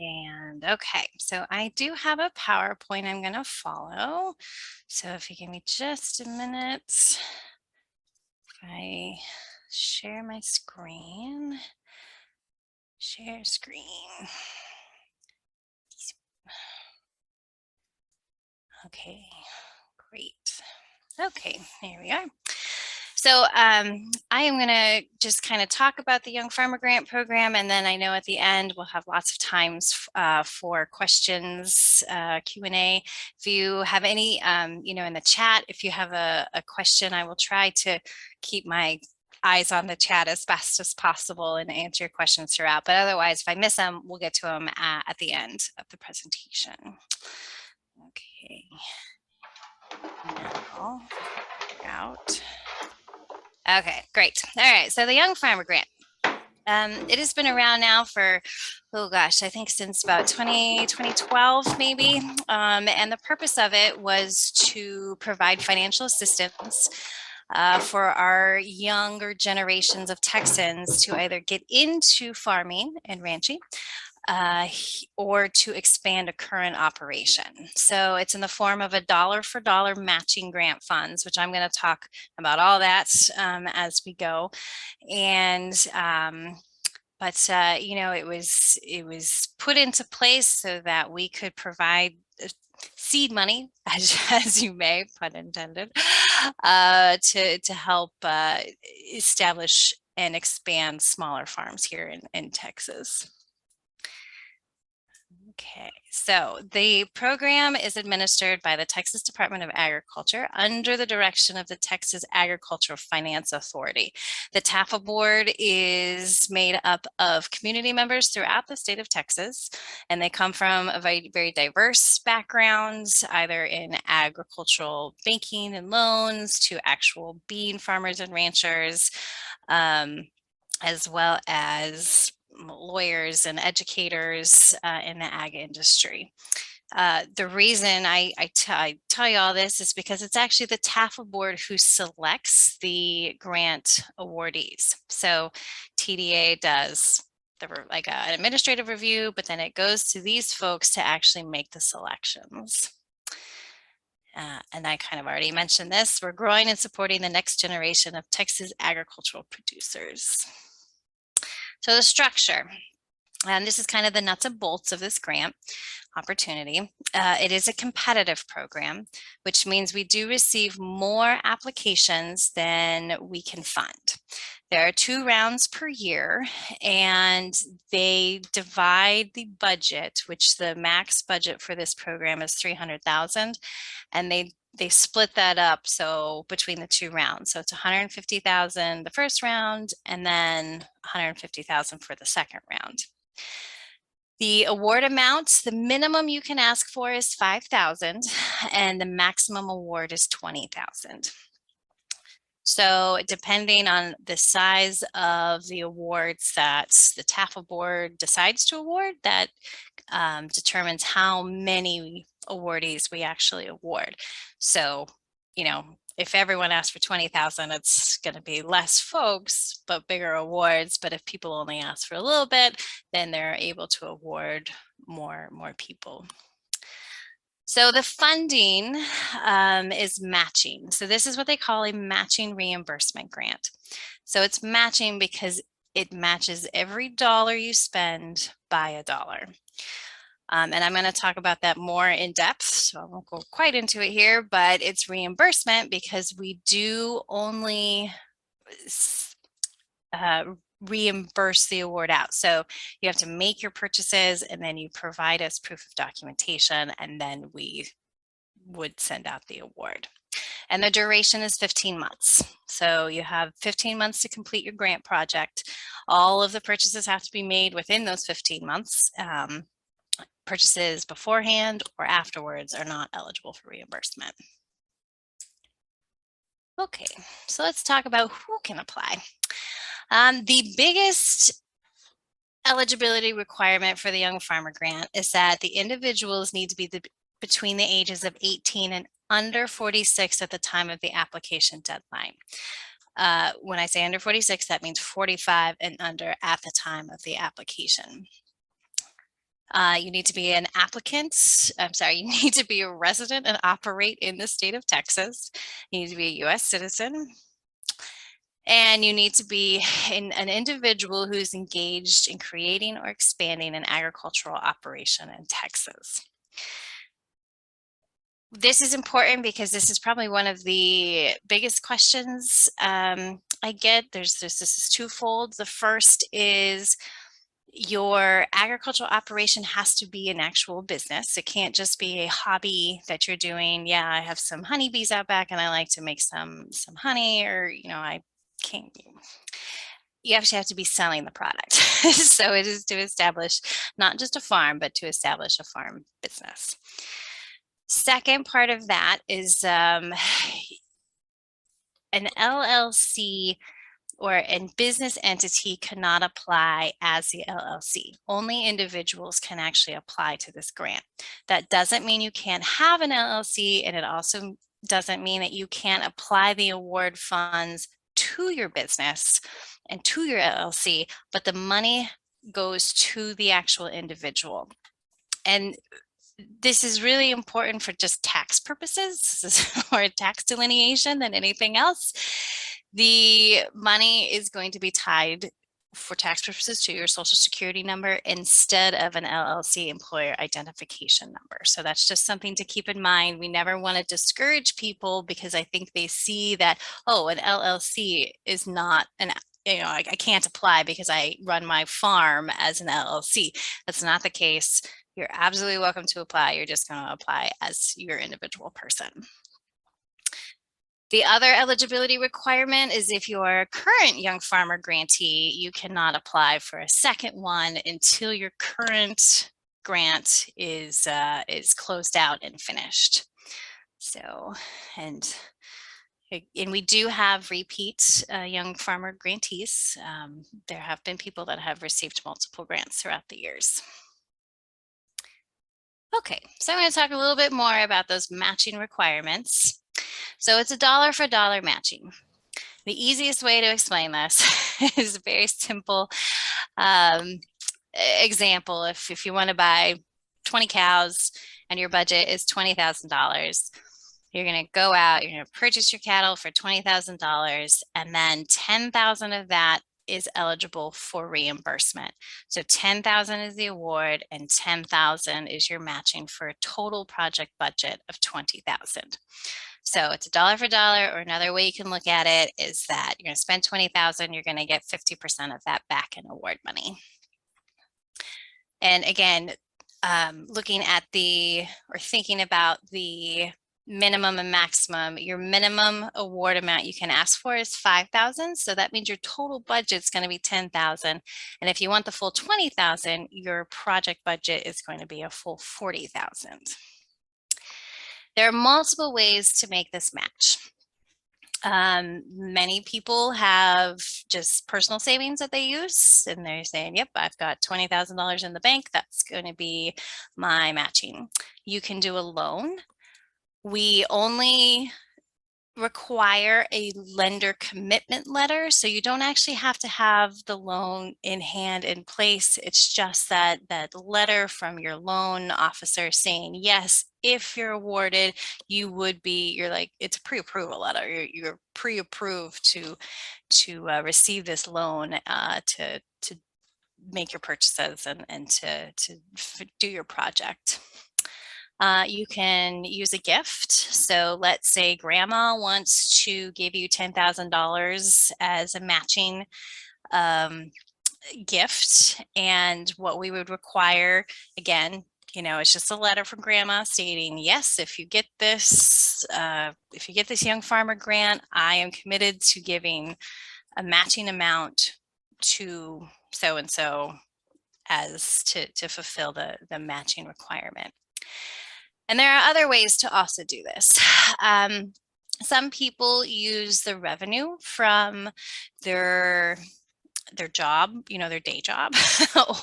And okay, so I do have a PowerPoint I'm going to follow. So if you give me just a minute, if I share my screen, share screen. Okay, great. Okay, here we are. So I am going to just kind of talk about the Young Farmer Grant Program, and then I know at the end we'll have lots of times for questions, Q&A. If you have any, in the chat, if you have a question, I will try to keep my eyes on the chat as best as possible and answer your questions throughout. But otherwise, if I miss them, we'll get to them at the end of the presentation. Okay. Now, out. Okay, great. All right, so the Young Farmer Grant. It has been around now for, oh gosh, I think since about 2012 maybe. And the purpose of it was to provide financial assistance for our younger generations of Texans to either get into farming and ranching, or to expand a current operation. So it's in the form of a dollar for dollar matching grant funds, which I'm going to talk about all that as we go. And it was put into place so that we could provide seed money, as you may, pun intended, to help establish and expand smaller farms here in Texas. Okay, so the program is administered by the Texas Department of Agriculture under the direction of the Texas Agricultural Finance Authority. The TAFA board is made up of community members throughout the state of Texas, and they come from a very diverse backgrounds, either in agricultural banking and loans to actual bean farmers and ranchers, as well as lawyers and educators in the ag industry. The reason I tell you all this is because it's actually the TAFA board who selects the grant awardees. So TDA does an administrative review, but then it goes to these folks to actually make the selections. And I kind of already mentioned this. We're growing and supporting the next generation of Texas agricultural producers. So the structure, and this is kind of the nuts and bolts of this grant opportunity. It is a competitive program, which means we do receive more applications than we can fund. There are 2 rounds per year, and they divide the budget, which the max budget for this program is $300,000, and they split that up so between the 2 rounds. So it's $150,000 the first round, and then $150,000 for the second round. The award amount, the minimum you can ask for is $5,000, and the maximum award is $20,000. So depending on the size of the awards that the TAFA board decides to award, that determines how many awardees we actually award. So, if everyone asks for $20,000, it's going to be less folks, but bigger awards. But if people only ask for a little bit, then they're able to award more people. So the funding is matching. So this is what they call a matching reimbursement grant. So it's matching because it matches every dollar you spend by $1. And I'm going to talk about that more in depth, so I won't go quite into it here, but it's reimbursement because we do only reimburse the award out. So you have to make your purchases, and then you provide us proof of documentation, and then we would send out the award. And the duration is 15 months. So you have 15 months to complete your grant project. All of the purchases have to be made within those 15 months. Purchases beforehand or afterwards are not eligible for reimbursement. Okay, so let's talk about who can apply. The biggest eligibility requirement for the Young Farmer Grant is that the individuals need to be between the ages of 18 and under 46 at the time of the application deadline. When I say under 46, that means 45 and under at the time of the application. You need to be an applicant. I'm sorry, you need to be a resident and operate in the state of Texas. You need to be a U.S. citizen. And you need to be an individual who's engaged in creating or expanding an agricultural operation in Texas. This is important because this is probably one of the biggest questions I get. This is twofold. The first is your agricultural operation has to be an actual business. It can't just be a hobby that you're doing. Yeah, I have some honeybees out back and I like to make some honey, or, you know, I can't. You actually have to be selling the product. So it is to establish not just a farm, but to establish a farm business. Second part of that is an LLC or a business entity cannot apply as the LLC. Only individuals can actually apply to this grant. That doesn't mean you can't have an LLC, and it also doesn't mean that you can't apply the award funds to your business and to your LLC, but the money goes to the actual individual. And this is really important for just tax purposes. This is more tax delineation than anything else. The money is going to be tied for tax purposes to your social security number instead of an LLC employer identification number. So that's just something to keep in mind. We never want to discourage people because I think they see that, oh, an LLC is not an, you know, I can't apply because I run my farm as an LLC. That's not the case. You're absolutely welcome to apply. You're just going to apply as your individual person. The other eligibility requirement is if you're a current young farmer grantee, you cannot apply for a second one until your current grant is closed out and finished. So, and we do have repeat young farmer grantees. There have been people that have received multiple grants throughout the years. Okay, so I'm going to talk a little bit more about those matching requirements. So it's $1 for $1 matching. The easiest way to explain this is a very simple example. If you want to buy 20 cows and your budget is $20,000, you're going to go out, you're going to purchase your cattle for $20,000, and then 10,000 of that is eligible for reimbursement. So 10,000 is the award and 10,000 is your matching for a total project budget of 20,000. So it's $1 for $1, or another way you can look at it is that you're going to spend 20,000, you're going to get 50% of that back in award money. And again, looking at thinking about the minimum and maximum, your minimum award amount you can ask for is 5,000. So that means your total budget is going to be 10,000. And if you want the full 20,000, your project budget is going to be a full 40,000. There are multiple ways to make this match. Many people have just personal savings that they use, and they're saying, yep, I've got $20,000 in the bank. That's going to be my matching. You can do a loan. We only require a lender commitment letter, so you don't actually have to have the loan in hand in place. It's just that letter from your loan officer saying, yes, if you're awarded, it's a pre-approval letter. You're pre-approved to receive this loan to make your purchases and to do your project. You can use a gift. So let's say grandma wants to give you $10,000 as a matching gift. And what we would require, again, it's just a letter from grandma stating, yes, if you get this young farmer grant, I am committed to giving a matching amount to so-and-so as to fulfill the matching requirement. And there are other ways to also do this. Some people use the revenue from their job, their day job,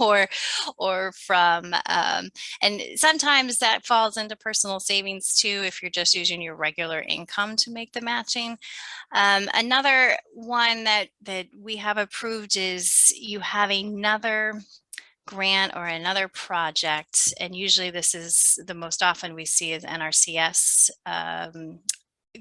or from, and sometimes that falls into personal savings too, if you're just using your regular income to make the matching. Another one that we have approved is you have another grant or another project, and usually this is the most often we see is NRCS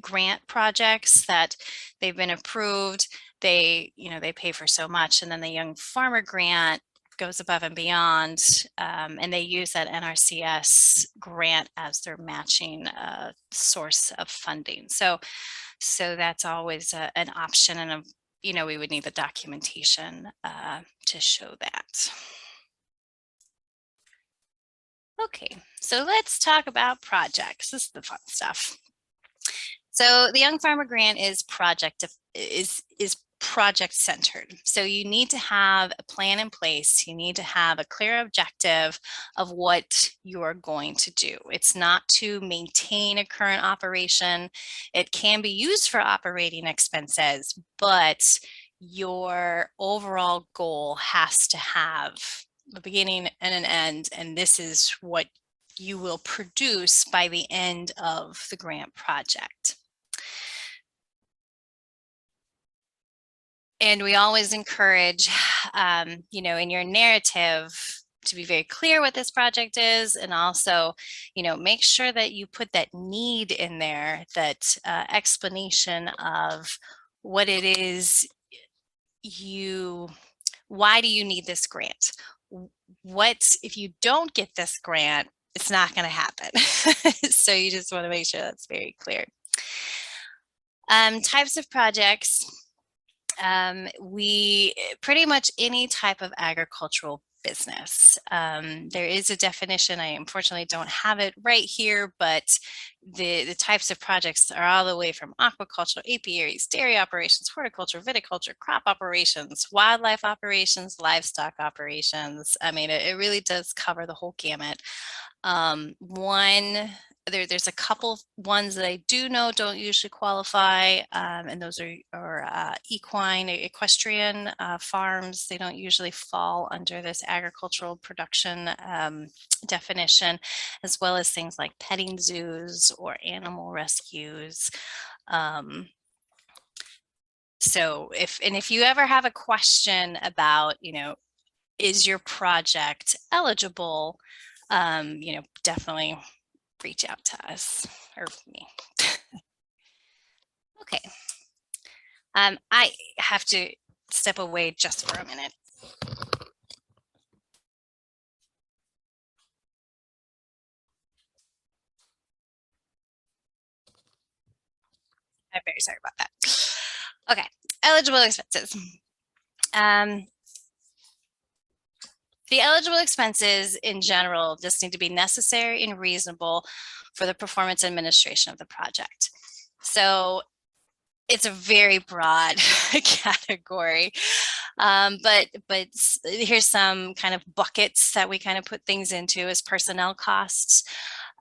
grant projects that they've been approved. They pay for so much, and then the Young Farmer Grant goes above and beyond, and they use that NRCS grant as their matching source of funding. So that's always an option, and we would need the documentation to show that. Okay, so let's talk about projects. This is the fun stuff. So the Young Farmer Grant is project centered. So you need to have a plan in place. You need to have a clear objective of what you are going to do. It's not to maintain a current operation. It can be used for operating expenses, but your overall goal has to have a beginning and an end, and this is what you will produce by the end of the grant project. And we always encourage, in your narrative to be very clear what this project is, and also, make sure that you put that need in there, that explanation of what it is why do you need this grant? What if you don't get this grant? It's not going to happen. So you just want to make sure that's very clear. Types of projects. We pretty much any type of agricultural business. There is a definition. I unfortunately don't have it right here, but the types of projects are all the way from aquaculture, apiaries, dairy operations, horticulture, viticulture, crop operations, wildlife operations, livestock operations. I mean, it really does cover the whole gamut. There's a couple ones that I do know don't usually qualify, and those are equestrian farms. They don't usually fall under this agricultural production definition, as well as things like petting zoos or animal rescues. So if you ever have a question about, is your project eligible, definitely reach out to us or me. Okay. I have to step away just for a minute. I'm very sorry about that. Okay, eligible expenses. The eligible expenses in general just need to be necessary and reasonable for the performance and administration of the project. So it's a very broad category, but here's some kind of buckets that we kind of put things into as personnel costs.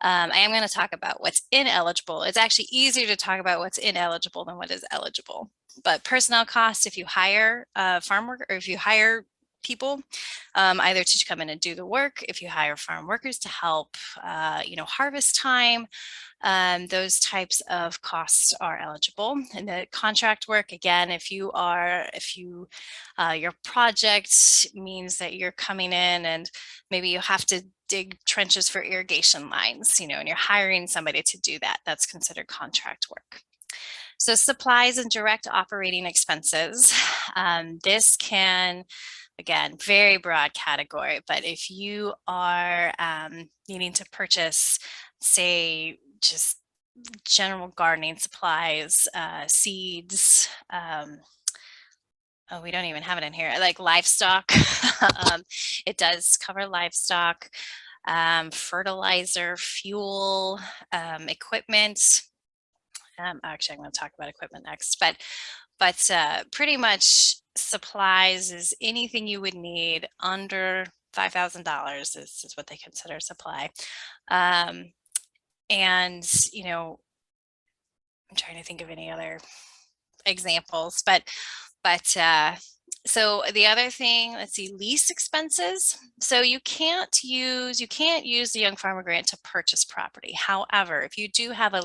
I am going to talk about what's ineligible. It's actually easier to talk about what's ineligible than what is eligible. But personnel costs, if you hire farm worker, or if you hire people either to come in and do the work, if you hire farm workers to help, harvest time, those types of costs are eligible. And the contract work, again, if your project means that you're coming in and maybe you have to dig trenches for irrigation lines, and you're hiring somebody to do that, that's considered contract work. So supplies and direct operating expenses. This can, again, very broad category, but if you are needing to purchase, say, just general gardening supplies, seeds, we don't even have it in here, like livestock. It does cover livestock, fertilizer, fuel, equipment. Actually, I'm going to talk about equipment next, but pretty much supplies is anything you would need under $5,000 is what they consider supply. And, I'm trying to think of any other examples, but so the other thing, let's see, lease expenses. So you can't use the Young Farmer Grant to purchase property. However, if you do have a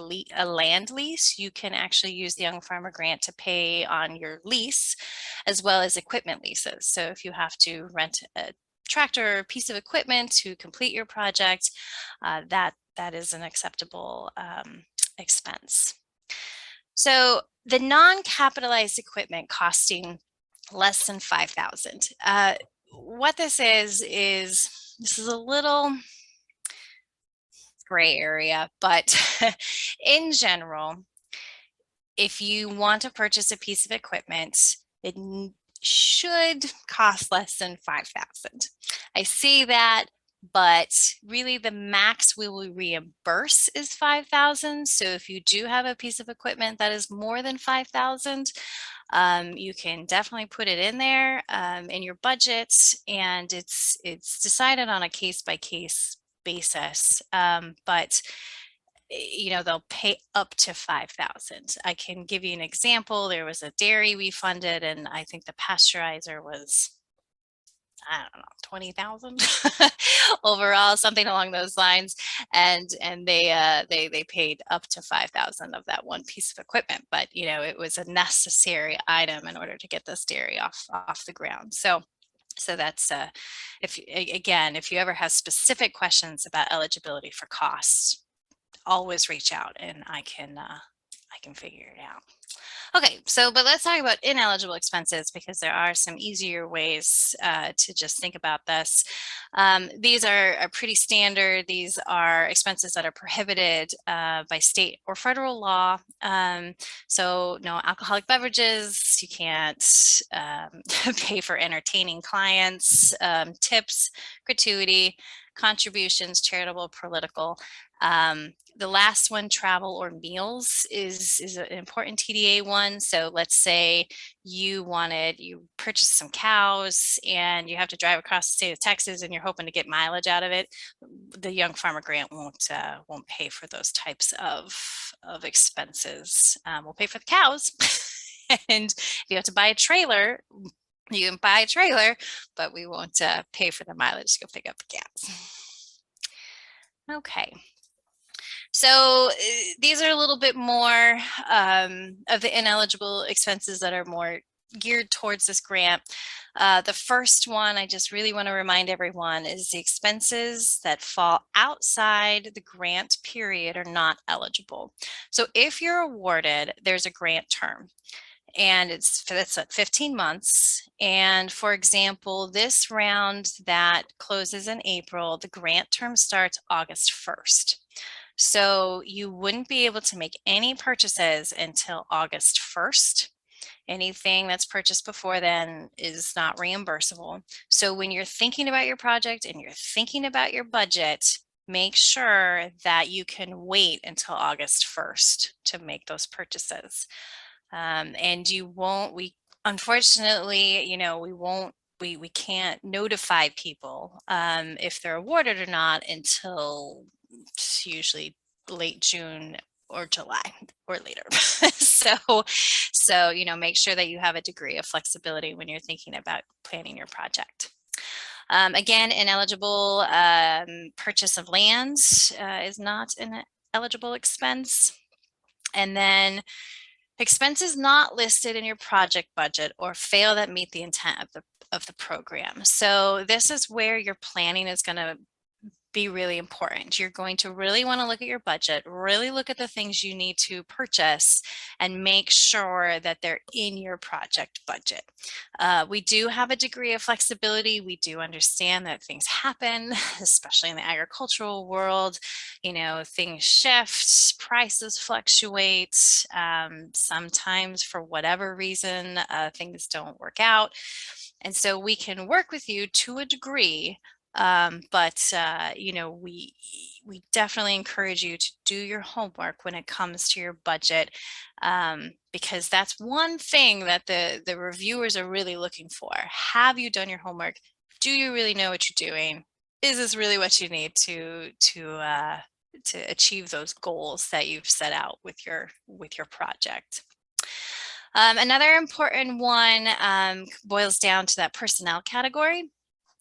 land lease, you can actually use the Young Farmer Grant to pay on your lease, as well as equipment leases. So if you have to rent a tractor or piece of equipment to complete your project, that is an acceptable expense. So the non-capitalized equipment costing less than $5,000. What this is this is a little gray area, but in general, if you want to purchase a piece of equipment, it should cost less than $5,000. I say that, but really the max we will reimburse is $5,000. So if you do have a piece of equipment that is more than $5,000, you can definitely put it in there in your budget, and it's decided on a case-by-case basis. But they'll pay up to $5,000. I can give you an example. There was a dairy we funded, and I think the pasteurizer was, I don't know, 20,000 overall, something along those lines. And they paid up to 5,000 of that one piece of equipment, but it was a necessary item in order to get this dairy off the ground. So that's if you ever have specific questions about eligibility for costs, always reach out and I can figure it out. Okay, but let's talk about ineligible expenses, because there are some easier ways to just think about this. These are pretty standard. These are expenses that are prohibited by state or federal law. So no alcoholic beverages, you can't pay for entertaining clients, tips, gratuity, contributions, charitable, political. The last one, travel or meals, is an important TDA one. So let's say you purchased some cows and you have to drive across the state of Texas and you're hoping to get mileage out of it. The Young Farmer Grant won't pay for those types of expenses. We'll pay for the cows. And if you have to buy a trailer, you can buy a trailer, but we won't pay for the mileage to go pick up the cows. Okay. So these are a little bit more of the ineligible expenses that are more geared towards this grant. The first one I just really want to remind everyone is the expenses that fall outside the grant period are not eligible. So if you're awarded, there's a grant term, and it's at 15 months. And for example, this round that closes in April, the grant term starts August 1st. So you wouldn't be able to make any purchases until August 1st. Anything that's purchased before then is not reimbursable. So when you're thinking about your project and you're thinking about your budget, make sure that you can wait until August 1st to make those purchases. And unfortunately, we can't notify people if they're awarded or not until it's usually late June or July or later. so make sure that you have a degree of flexibility when you're thinking about planning your project. Again, ineligible purchase of land is not an eligible expense. And then expenses not listed in your project budget or fail that meet the intent of the program. So this is where your planning is going to be really important. You're going to really want to look at your budget, really look at the things you need to purchase, and make sure that they're in your project budget. We do have a degree of flexibility. We do understand that things happen, especially in the agricultural world. Things shift, prices fluctuate. Sometimes for whatever reason, things don't work out. And so we can work with you to a degree, but we definitely encourage you to do your homework when it comes to your budget, because that's one thing that the reviewers are really looking for. Have you done your homework? Do you really know what you're doing? Is this really what you need to achieve those goals that you've set out with your project? Another important one boils down to that personnel category.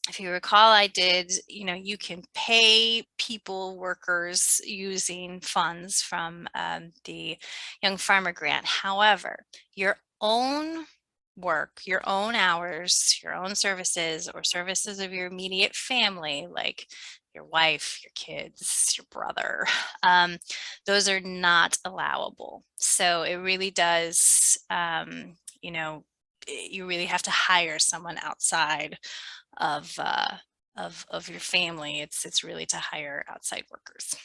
If you recall, I did, you can pay people, workers, using funds from the Young Farmer Grant. However, your own work your own hours, your own services, or services of your immediate family, like your wife, your kids, your brother, those are not allowable. So it really does, you know, you really have to hire someone outside of your family. It's really to hire outside workers.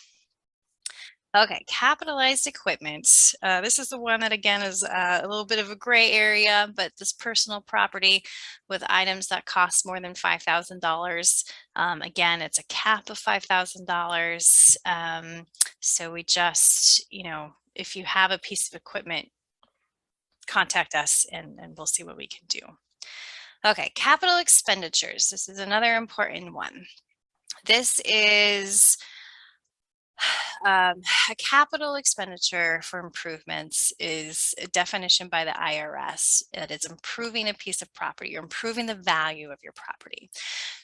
Okay, capitalized equipment. This is the one that again is a little bit of a gray area, but this personal property with items that cost more than $5,000. Again, it's a cap of $5,000. So we just, if you have a piece of equipment, contact us and we'll see what we can do. Okay, capital expenditures. This is another important one. This is a capital expenditure for improvements is a definition by the IRS that it's improving a piece of property. You're improving the value of your property.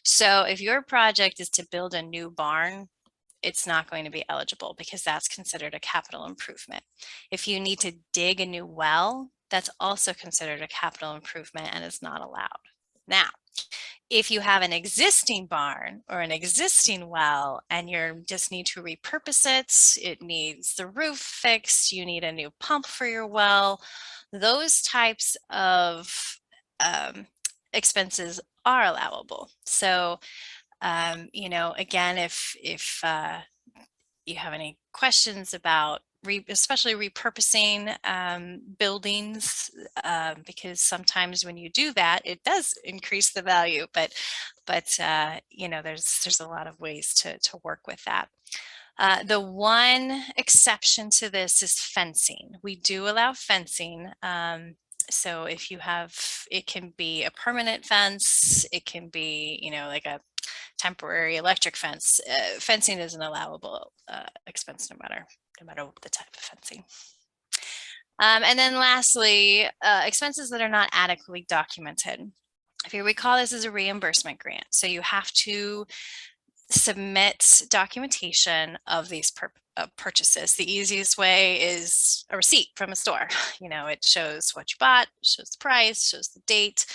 So if your project is to build a new barn, it's not going to be eligible because that's considered a capital improvement. If you need to dig a new well, that's also considered a capital improvement and is not allowed. Now, if you have an existing barn or an existing well and you just need to repurpose it, it needs the roof fixed, you need a new pump for your well, those types of expenses are allowable. So, again, if you have any questions about especially repurposing buildings, because sometimes when you do that, it does increase the value, but there's a lot of ways to work with that. The one exception to this is fencing. We do allow fencing. So if you have, it can be a permanent fence, it can be, like a temporary electric fence. Fencing is an allowable expense no matter the type of fencing. And then lastly, expenses that are not adequately documented. If you recall, this is a reimbursement grant. So you have to submit documentation of these purchases. The easiest way is a receipt from a store. It shows what you bought, shows the price, shows the date.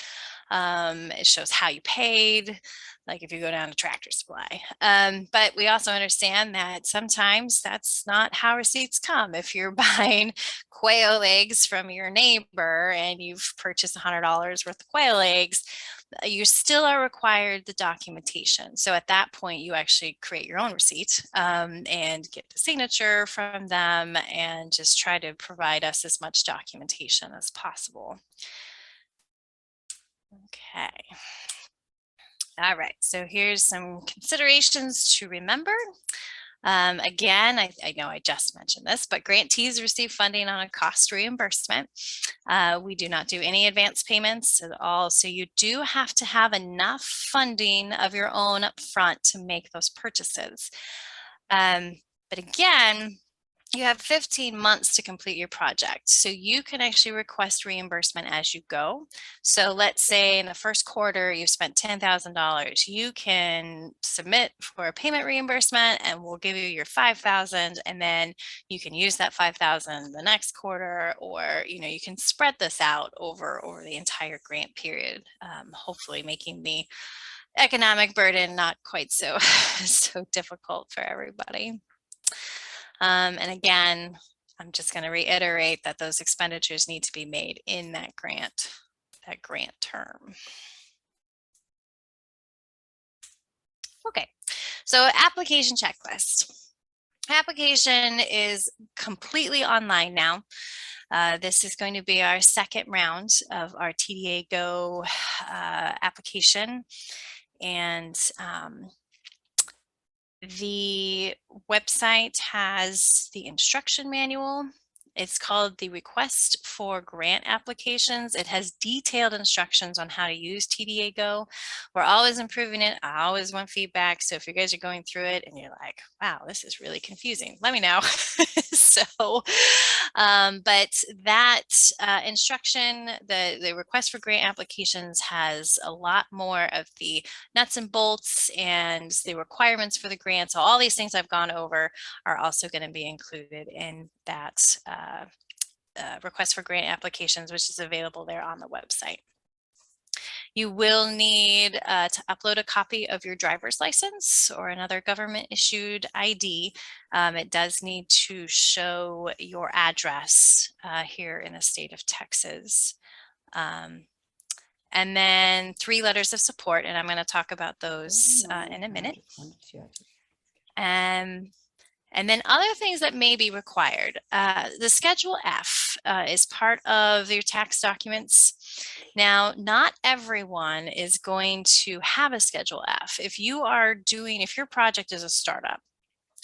It shows how you paid, like if you go down to Tractor Supply. But we also understand that sometimes that's not how receipts come. If you're buying quail eggs from your neighbor and you've purchased $100 worth of quail eggs, you still are required the documentation. So at that point, you actually create your own receipt and get the signature from them and just try to provide us as much documentation as possible. Okay. All right, so here's some considerations to remember. Again, I know I just mentioned this, but grantees receive funding on a cost reimbursement. We do not do any advance payments at all, so you do have to have enough funding of your own up front to make those purchases. But again, you have 15 months to complete your project. So you can actually request reimbursement as you go. So let's say in the first quarter, you spent $10,000. You can submit for a payment reimbursement and we'll give you your $5,000. And then you can use that $5,000 the next quarter, or, you can spread this out over the entire grant period, hopefully making the economic burden not quite so difficult for everybody. And again, I'm just going to reiterate that those expenditures need to be made in that grant term. Okay, so application checklist. Application is completely online now. This is going to be our second round of our TDA Go application. And the website has the instruction manual. It's called the Request for Grant Applications. It has detailed instructions on how to use TDA Go. We're always improving it. I always want feedback. So if you guys are going through it and you're like, wow, this is really confusing, let me know. But that instruction, the Request for Grant Applications has a lot more of the nuts and bolts and the requirements for the grant. So all these things I've gone over are also going to be included in that request for grant applications, which is available there on the website. You will need to upload a copy of your driver's license or another government issued ID. It does need to show your address here in the state of Texas. And then 3 letters of support, and I'm going to talk about those in a minute. And then other things that may be required. The Schedule F is part of your tax documents. Now, not everyone is going to have a Schedule F. If your project is a startup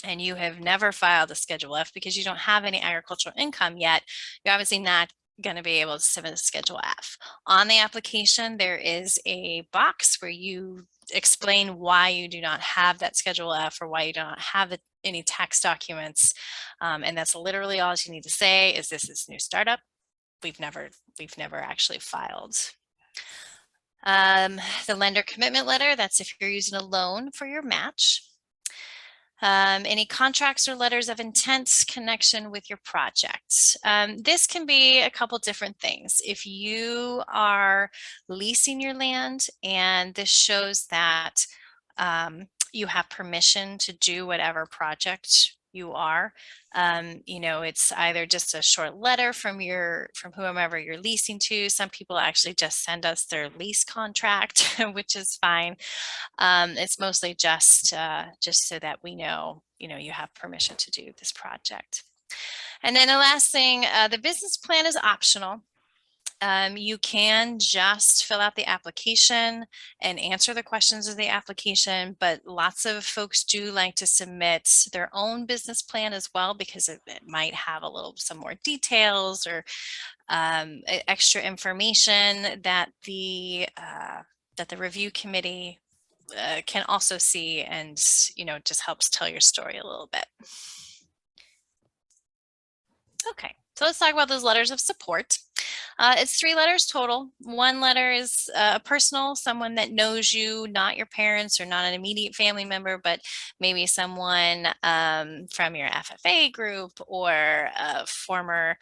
and you have never filed a Schedule F because you don't have any agricultural income yet, you're obviously not going to be able to submit a Schedule F. On the application, there is a box where you explain why you do not have that Schedule F or why you do not have any tax documents. And that's literally all you need to say is this new startup. We've never actually filed. The lender commitment letter, that's if you're using a loan for your match. Any contracts or letters of intent connection with your project. This can be a couple different things. If you are leasing your land and this shows that you have permission to do whatever project you are, it's either just a short letter from whomever you're leasing to. Some people actually just send us their lease contract, which is fine. It's mostly just so that we know, you have permission to do this project. And then the last thing, the business plan is optional. You can just fill out the application and answer the questions of the application, but lots of folks do like to submit their own business plan as well, because it might have some more details or extra information that the review committee can also see, and just helps tell your story a little bit. Okay, so let's talk about those letters of support. It's 3 letters total. 1 letter is personal, someone that knows you, not your parents or not an immediate family member, but maybe someone from your FFA group or a former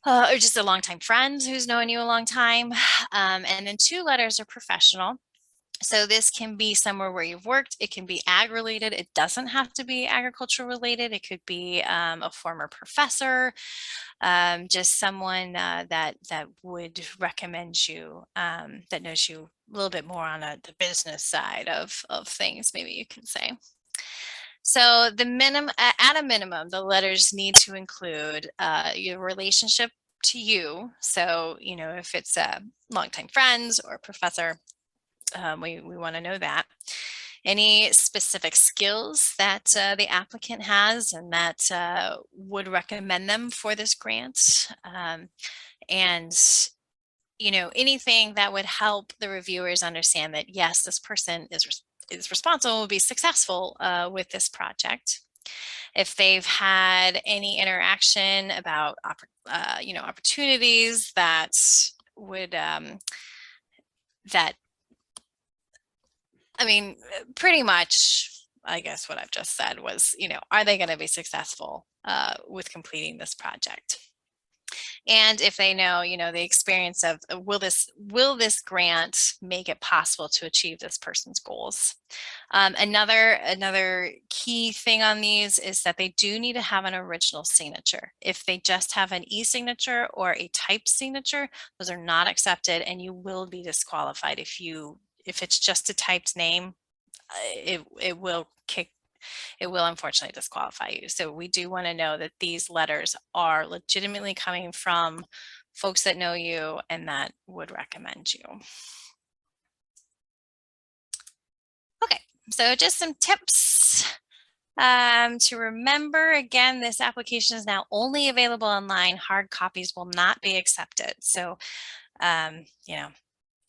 or just a longtime friend who's known you a long time. And then 2 letters are professional. So this can be somewhere where you've worked. It can be ag related. It doesn't have to be agriculture related. It could be a former professor, just someone that would recommend you, that knows you a little bit more on the business side of things, maybe you can say. So at a minimum, the letters need to include your relationship to you. So, if it's longtime friends or professor, we want to know that. Any specific skills that the applicant has and that would recommend them for this grant. And anything that would help the reviewers understand that, yes, this person is responsible, will be successful with this project. If they've had any interaction about opportunities that would pretty much, I guess what I've just said was, are they going to be successful with completing this project? And if they know, the experience of will this grant make it possible to achieve this person's goals? Another key thing on these is that they do need to have an original signature. If they just have an e-signature or a typed signature, those are not accepted, and you will be disqualified if it's just a typed name. It will unfortunately disqualify you. So we do want to know that these letters are legitimately coming from folks that know you and that would recommend you. Okay, so just some tips to remember. Again, this application is now only available online. Hard copies will not be accepted. So,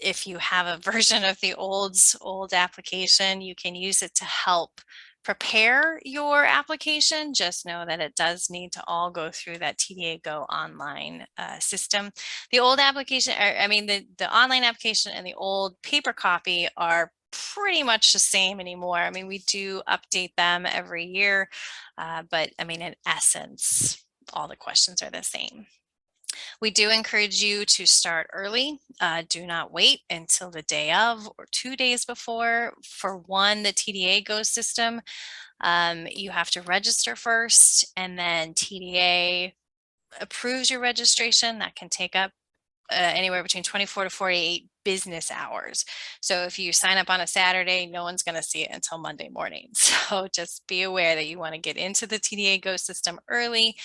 if you have a version of the old application, you can use it to help prepare your application. Just know that it does need to all go through that TDA Go online system. The old application, the online application and the old paper copy are pretty much the same anymore. We do update them every year, but in essence, all the questions are the same. We do encourage you to start early. Do not wait until the day of or 2 days before. For one, the TDA Go system, you have to register first, and then TDA approves your registration. That can take up anywhere between 24 to 48 business hours. So if you sign up on a Saturday, no one's going to see it until Monday morning. So just be aware that you want to get into the TDA Go system early,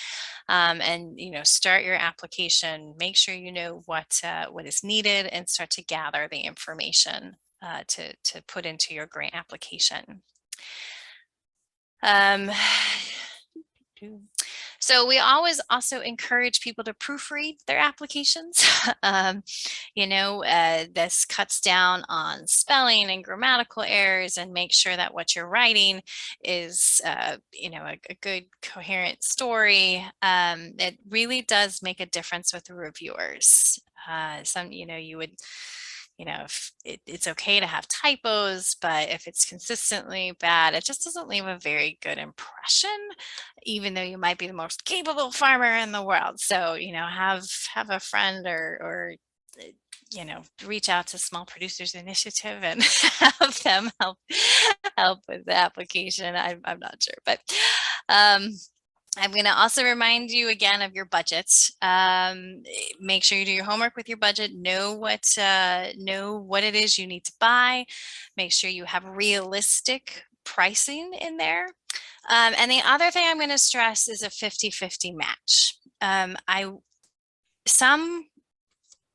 and start your application. Make sure you know what is needed and start to gather the information to put into your grant application. So we always also encourage people to proofread their applications. This cuts down on spelling and grammatical errors, and make sure that what you're writing is, a good coherent story. It really does make a difference with the reviewers. You would, if it's okay to have typos, but if it's consistently bad, it just doesn't leave a very good impression, even though you might be the most capable farmer in the world. So, have a friend or reach out to Small Producers Initiative and have them help with the application. I'm not sure, but I'm going to also remind you again of your budget. Make sure you do your homework with your budget. Know what it is you need to buy. Make sure you have realistic pricing in there. And the other thing I'm going to stress is a 50-50 match. Some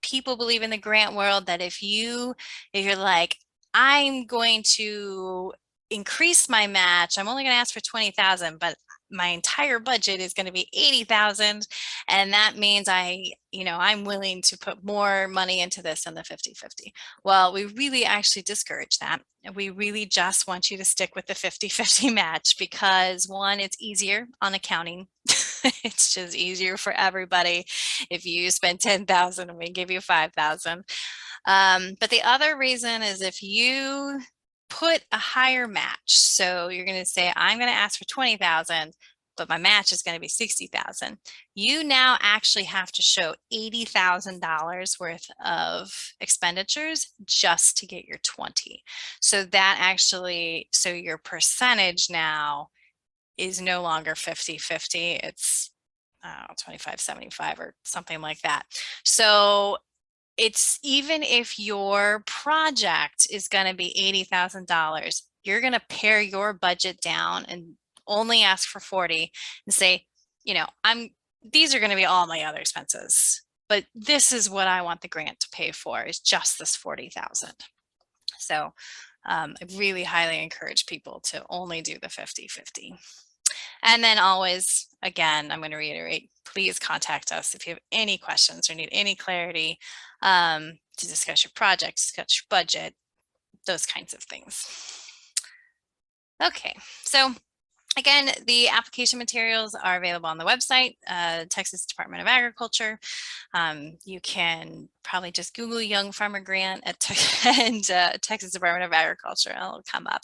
people believe in the grant world that if you're like, I'm going to increase my match, I'm only going to ask for 20,000, but my entire budget is going to be 80,000, and that means I'm willing to put more money into this than the 50-50. Well, we really actually discourage that. We really just want you to stick with the 50-50 match, because one, it's easier on accounting. It's just easier for everybody if you spend 10,000 and we give you 5,000. But the other reason is if you put a higher match, so you're going to say, I'm going to ask for 20,000, but my match is going to be 60,000. You now actually have to show $80,000 worth of expenditures just to get your 20. So your percentage now is no longer 50-50. It's 25-75 or something like that. So it's, even if your project is going to be $80,000, you're going to pare your budget down and only ask for 40 and say, these are going to be all my other expenses, but this is what I want the grant to pay for, is just this 40,000. So I really highly encourage people to only do the 50-50. And then always, again, I'm going to reiterate, please contact us if you have any questions or need any clarity, to discuss your project, discuss your budget, those kinds of things. Okay, so again, the application materials are available on the website, Texas Department of Agriculture. You can probably just Google Young Farmer Grant and Texas Department of Agriculture, and it'll come up.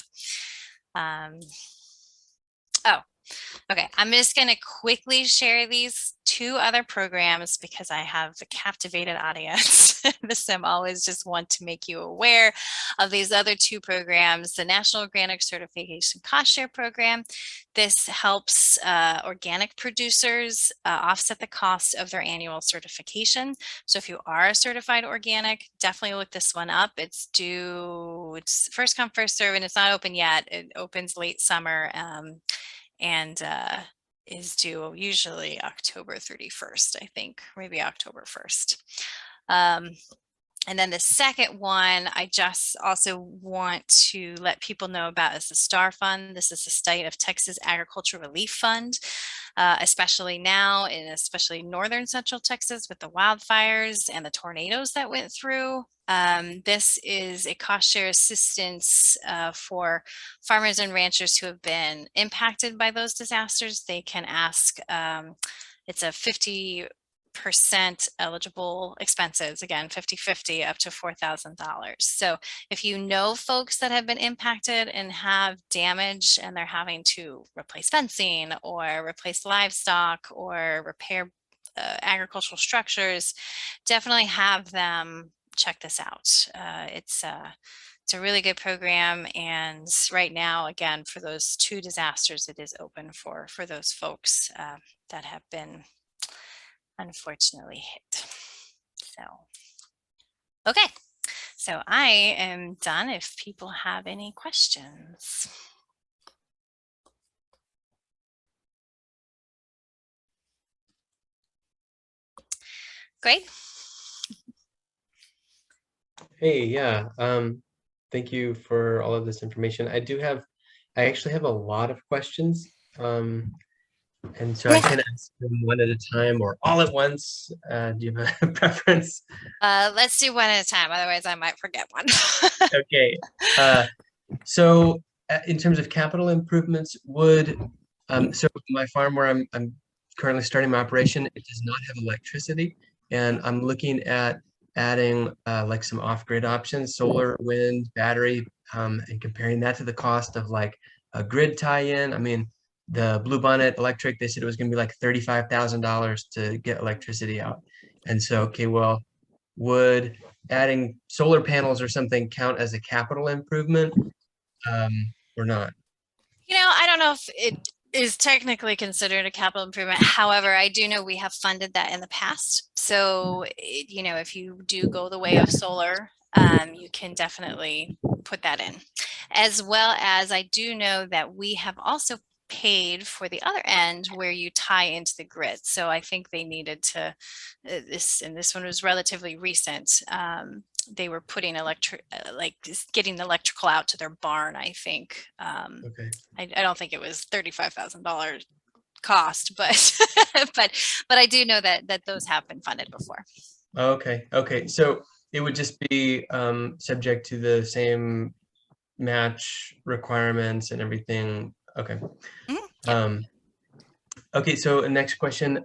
Okay, I'm just going to quickly share these two other programs because I have a captivated audience. I'm always just want to make you aware of these other two programs. The National Organic Certification Cost Share Program. This helps organic producers offset the cost of their annual certification. So if you are a certified organic, definitely look this one up. It's first come, first serve, and it's not open yet. It opens late summer. And is due usually October 31st, I think, maybe October 1st. And then the second one I just also want to let people know about is the STAR Fund. This is the State of Texas Agriculture Relief Fund, especially now, in especially northern central Texas with the wildfires and the tornadoes that went through. This is a cost share assistance for farmers and ranchers who have been impacted by those disasters. They can ask, it's a 50% eligible expenses, again 50-50, up to $4,000. So if you know folks that have been impacted and have damage and they're having to replace fencing or replace livestock or repair agricultural structures, definitely have them check this out. It's a really good program, and right now, again, for those 2 disasters, it is open for those folks that have been unfortunately hit. So, okay, so I am done if people have any questions. Great. Hey, yeah. Thank you for all of this information. I actually have a lot of questions. And so I Yeah. can ask them one at a time or all at once. Do you have a preference? Let's do one at a time. Otherwise, I might forget one. Okay. Uh, so in terms of capital improvements, so my farm where I'm currently starting my operation, it does not have electricity, and I'm looking at adding like some off-grid options, solar, wind, battery, and comparing that to the cost of like a grid tie-in. I mean, the Bluebonnet Electric, they said it was going to be like $35,000 to get electricity out, and so okay, well, would adding solar panels or something count as a capital improvement or not? I don't know if it is technically considered a capital improvement. However, I do know we have funded that in the past. So, if you do go the way of solar, you can definitely put that in. As well as I do know that we have also paid for the other end where you tie into the grid. So I think they needed to, this one was relatively recent. They were putting like getting the electrical out to their barn, I think. Okay. I don't think it was $35,000 cost, but but I do know that those have been funded before. Okay. Okay. So it would just be subject to the same match requirements and everything. Okay. Yep. Okay. So next question.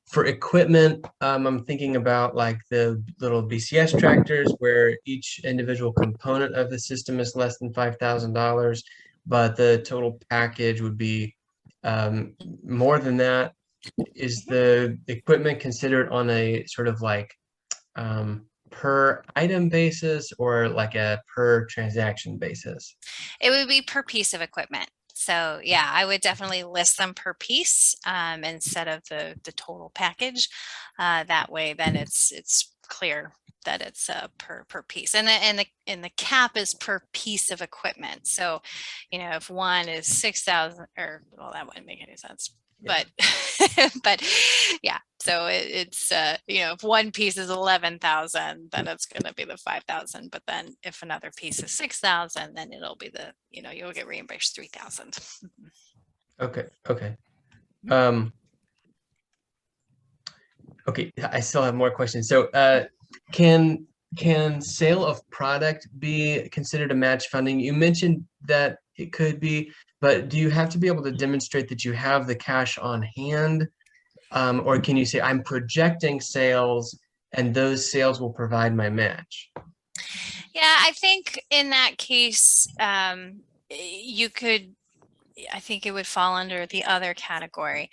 For equipment, I'm thinking about like the little BCS tractors where each individual component of the system is less than $5,000, but the total package would be more than that. Is the equipment considered on a sort of like per item basis or like a per transaction basis? It would be per piece of equipment. So yeah, I would definitely list them per piece instead of the total package. That way, then it's clear that it's per piece, and the cap is per piece of equipment. So, if one is 6,000, or well, that wouldn't make any sense. Yeah. But but yeah, so it's if one piece is 11,000, then it's going to be the 5,000. But then if another piece is 6,000, then it'll be you'll get reimbursed 3,000. Okay. Okay. Um, okay. I still have more questions. So, can can sale of product be considered a match funding? You mentioned that it could be, but do you have to be able to demonstrate that you have the cash on hand? Or can you say, I'm projecting sales and those sales will provide my match? Yeah, I think in that case, you could I think it would fall under the other category.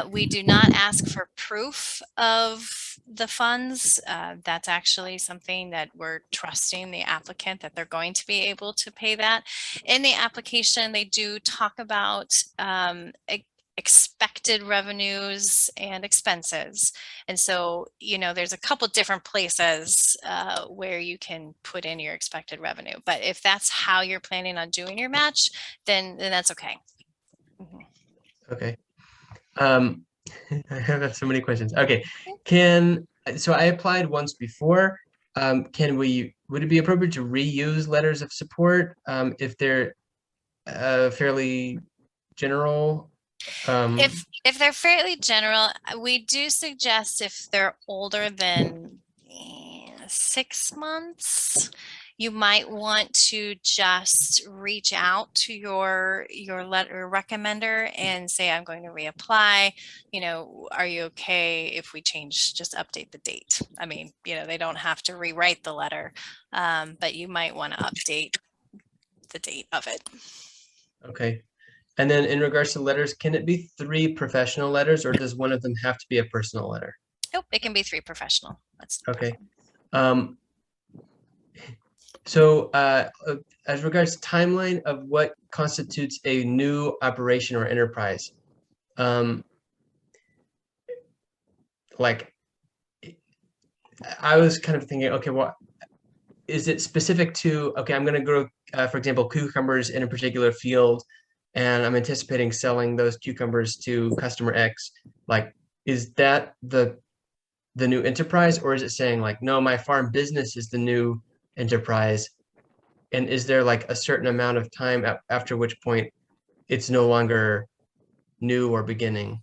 We do not ask for proof of the funds. That's actually something that we're trusting the applicant that they're going to be able to pay that. In the application, they do talk about expected revenues and expenses. And so, there's a couple different places where you can put in your expected revenue. But if that's how you're planning on doing your match, then that's okay. Okay. Um, I have so many questions. Okay. So I applied once before. Would it be appropriate to reuse letters of support if they're fairly general? If they're fairly general, we do suggest if they're older than 6 months, you might want to just reach out to your letter recommender and say, I'm going to reapply. Are you okay if we just update the date? I mean, they don't have to rewrite the letter, but you might want to update the date of it. Okay. And then in regards to letters, can it be 3 professional letters, or does one of them have to be a personal letter? Nope, it can be 3 professional. That's no Okay. problem. Um, so as regards timeline of what constitutes a new operation or enterprise, um, like I was kind of thinking, okay, well, is it specific to, okay, I'm going to grow, for example, cucumbers in a particular field, and I'm anticipating selling those cucumbers to customer X. Like, is that the new enterprise, or is it saying like, no, my farm business is the new enterprise? And is there like a certain amount of time after which point it's no longer new or beginning?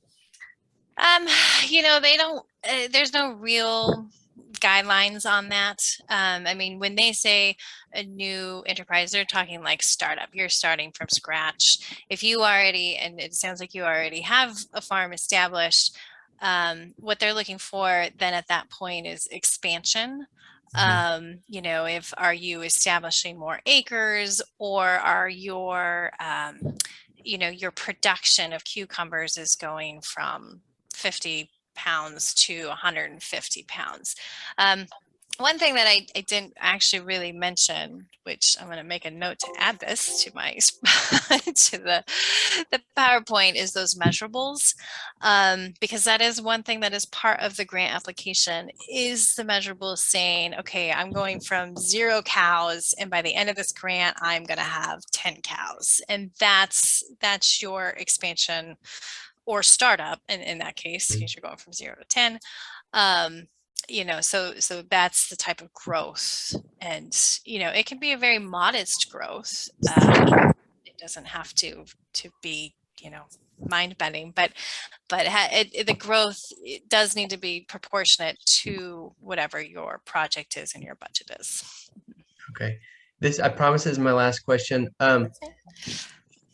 Um, they don't, there's no real guidelines on that. I mean, when they say a new enterprise, they're talking like startup. You're starting from scratch. If you already, and it sounds like you already have a farm established, what they're looking for then at that point is expansion. Mhm. If are you establishing more acres, or are your production of cucumbers is going from 50 pounds to 150 pounds. One thing that I didn't actually really mention, which I'm going to make a note to add this to my to the PowerPoint, is those measurables, because that is one thing that is part of the grant application, is the measurables saying, okay, I'm going from 0 cows, and by the end of this grant, I'm going to have 10 cows, and that's your expansion or startup, in that case, because you're going from 0 to 10. So that's the type of growth, and it can be a very modest growth. It doesn't have to be mind bending, but the growth, it does need to be proportionate to whatever your project is and your budget is. Okay. This, I promise, is my last question. Okay.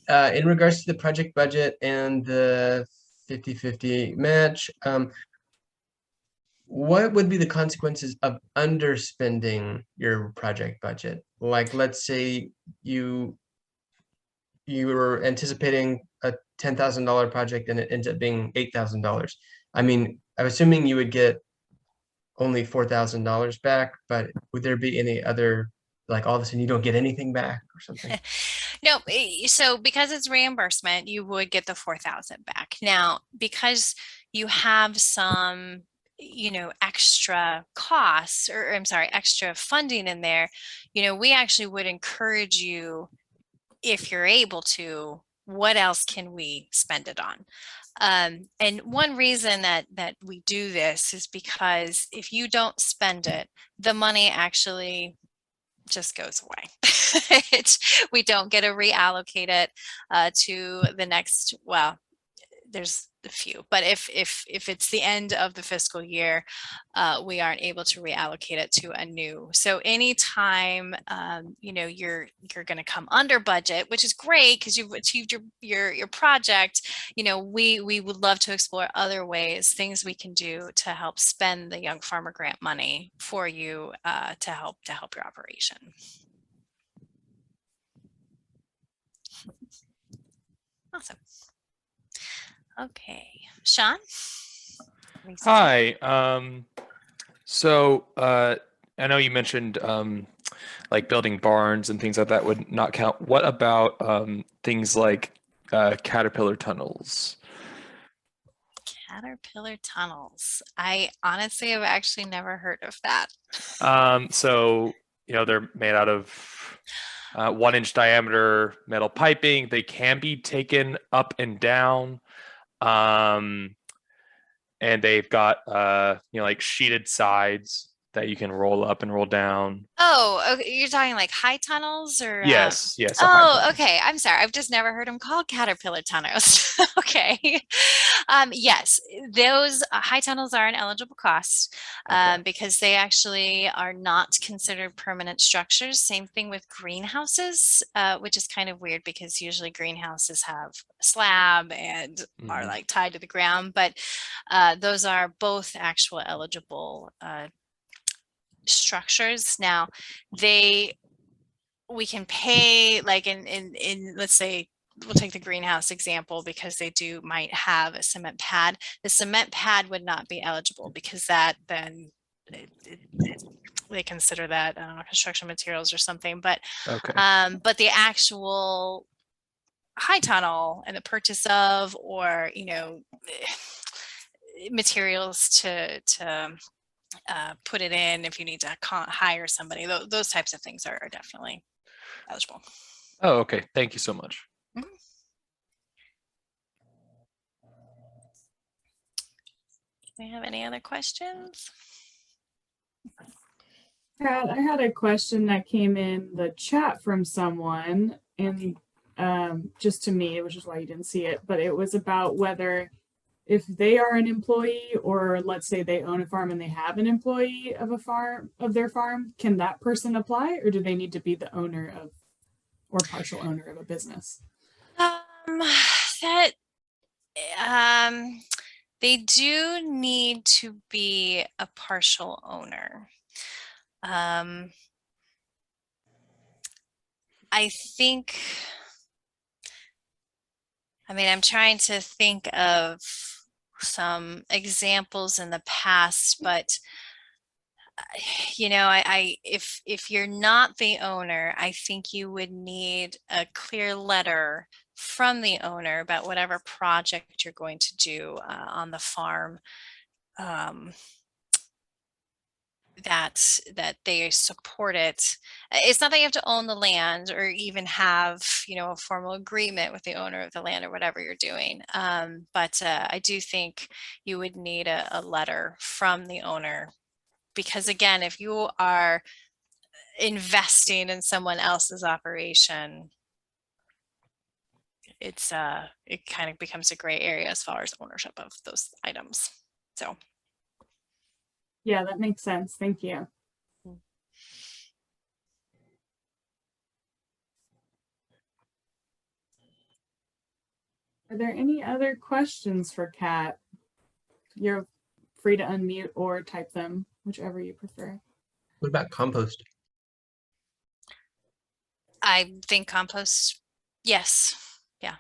In regards to the project budget and the 50/50 match, what would be the consequences of underspending your project budget? Like, let's say you were anticipating a $10,000 project and it ends up being $8,000. I mean, I'm assuming you would get only $4,000 back, but would there be any other, like all of a sudden you don't get anything back or something? No, so because it's reimbursement, you would get the 4,000 back. Now, because you have some, extra costs, or I'm sorry, extra funding in there, we actually would encourage you, if you're able to, what else can we spend it on? And one reason that we do this is because if you don't spend it, the money actually just goes away. We don't get to reallocate it to the next. Well, there's a few, but if it's the end of the fiscal year, we aren't able to reallocate it to a new. So anytime you're going to come under budget, which is great because you've achieved your project, we would love to explore other ways, things we can do to help spend the Young Farmer Grant money for you, to help your operation. Awesome. Okay, Sean. Hi. So I know you mentioned like building barns and things like that would not count. What about things like caterpillar tunnels? Caterpillar tunnels. I honestly have actually never heard of that. So they're made out of 1 inch diameter metal piping. They can be taken up and down. Um, and they've got like sheeted sides that you can roll up and roll down. Oh, okay. You're talking like high tunnels, or Yes, a high oh, tunnel. okay. I'm sorry. I've just never heard them called caterpillar tunnels. Okay. Yes, those high tunnels are an eligible cost, Okay. because they actually are not considered permanent structures. Same thing with greenhouses, which is kind of weird because usually greenhouses have a slab and are Mhm. like tied to the ground, but those are both actual eligible structures. Now, they we can pay, like in let's say we'll take the greenhouse example because they might have a cement pad. The cement pad would not be eligible because that then they consider that, I don't know, construction materials or something, but Okay. the actual high tunnel and the purchase of, or, you know, materials to put it in, if you need to hire somebody, those types of things are definitely eligible. Oh, okay. Thank you so much. Mhm. Do we have any other questions? Pat, I had a question that came in the chat from someone, and just to me, which is why you didn't see it, but it was about whether if they are an employee, or let's say they own a farm and they have an employee of their farm, can that person apply, or do they need to be the owner of or partial owner of a business? They do need to be a partial owner. I think, I mean, I'm trying to think of some examples in the past, but you know, if you're not the owner, I think you would need a clear letter from the owner about whatever project you're going to do on the farm, that they support it. It's not that you have to own the land or even have, you know, a formal agreement with the owner of the land or whatever you're doing. But I do think you would need a letter from the owner, because again, if you are investing in someone else's operation, it kind of becomes a gray area as far as ownership of those items. So Yeah, that makes sense. Thank you. Are there any other questions for Kat? You're free to unmute or type them, whichever you prefer. What about compost? I think compost, yes. Yeah.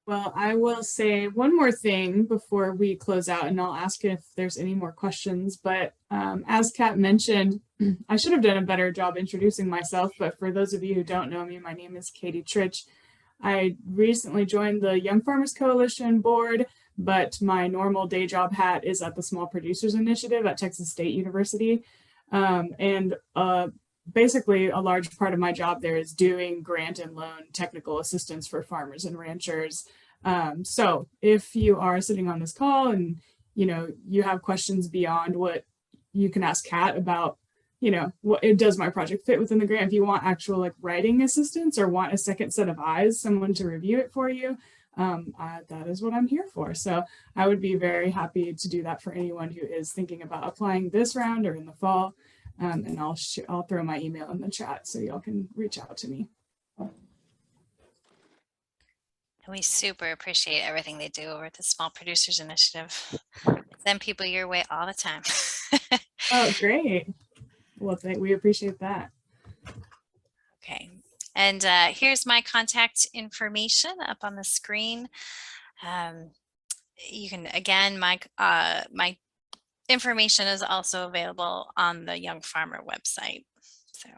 Well, I will say one more thing before we close out, and I'll ask if there's any more questions. But as Kat mentioned, I should have done a better job introducing myself. But for those of you who don't know me, my name is Katie Tritch. I recently joined the Young Farmers Coalition board, but my normal day job hat is at the Small Producers Initiative at Texas State University. Basically, a large part of my job there is doing grant and loan technical assistance for farmers and ranchers. So if you are sitting on this call and you have questions beyond what you can ask Kat about, what does my project fit within the grant? If you want actual like writing assistance or want a second set of eyes, someone to review it for you, that is what I'm here for. So I would be very happy to do that for anyone who is thinking about applying this round or in the fall. And I'll throw my email in the chat so y'all can reach out to me. We super appreciate everything they do over at the Small Producers Initiative. Send people your way all the time. Oh, great. Well, we appreciate that. Okay. And here's my contact information up on the screen. You can, again, my information is also available on the Young Farmer website. So.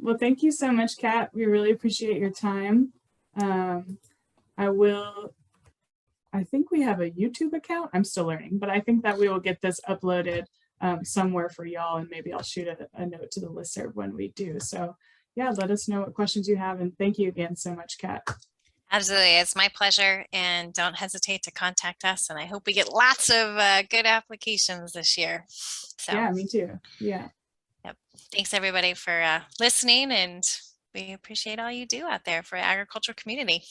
Well, thank you so much, Kat. We really appreciate your time. I think we have a YouTube account. I'm still learning, but I think that we will get this uploaded somewhere for y'all, and maybe I'll shoot a note to the listserv when we do. So yeah, let us know what questions you have, and thank you again so much, Kat. Absolutely, it's my pleasure, and don't hesitate to contact us, and I hope we get lots of good applications this year. So yeah, me too. Yeah. Yep. Thanks everybody for listening, and we appreciate all you do out there for the agricultural community.